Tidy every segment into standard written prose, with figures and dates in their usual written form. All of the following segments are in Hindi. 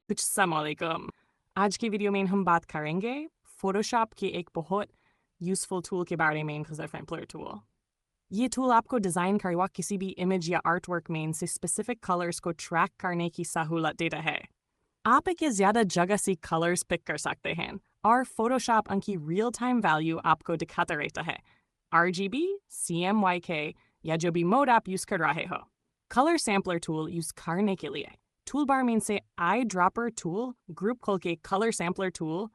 अस्सलामुअलैकुम। आज की वीडियो में हम बात करेंगे फोटोशॉप के एक बहुत यूज़फुल टूल के बारे में, सैम्पलर टूल। ये टूल आपको डिज़ाइन करवा किसी भी इमेज या आर्ट वर्क में से स्पेसिफिक कलर्स को ट्रैक करने की सहूलत देता है। आप एक या ज़्यादा जगह से कलर्स पिक कर सकते हैं और फोटोशॉप उनकी रियल टाइम वैल्यू आपको दिखाता रहता है, RGB, CMYK या जो भी मोड आप यूज़ कर रहे हो। कलर सैम्पलर टूल यूज़ करने के लिए टूल बार में से आई ड्रॉपर टूल ग्रुप खोल के कलर सैम्पलर टूल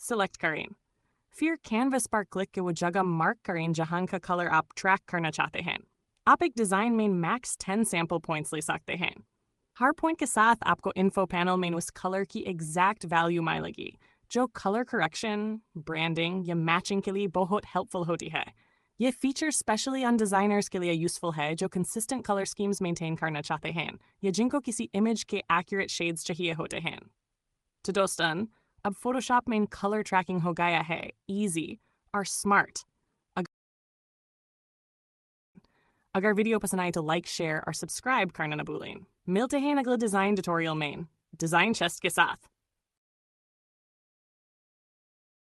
सिलेक्ट करें। फिर कैनवस पर क्लिक के वो जगह मार्क करें जहां का कलर आप ट्रैक करना चाहते हैं। आप एक डिज़ाइन में मैक्स 10 सैम्पल पॉइंट्स ले सकते हैं। हर पॉइंट के साथ आपको इन्फो पैनल में उस कलर की एग्जैक्ट वैल्यू मिलेगी, जो कलर करेक्शन, ब्रांडिंग या मैचिंग के लिए बहुत हेल्पफुल होती है। ये फीचर स्पेशली अन डिज़ाइनर्स के लिए यूज़फुल है जो कंसिस्टेंट कलर स्कीम्स मेंटेन करना चाहते हैं या जिनको किसी इमेज के एक्यूरेट शेड्स चाहिए होते हैं। तो दोस्तन, अब फोटोशॉप में कलर ट्रैकिंग हो गया है ईजी और स्मार्ट। अगर वीडियो पसंद आए तो लाइक, शेयर और सब्सक्राइब करना न भूलें। मिलते हैं अगले डिज़ाइन ट्यूटोरियल में, डिज़ाइन चेस्ट के साथ।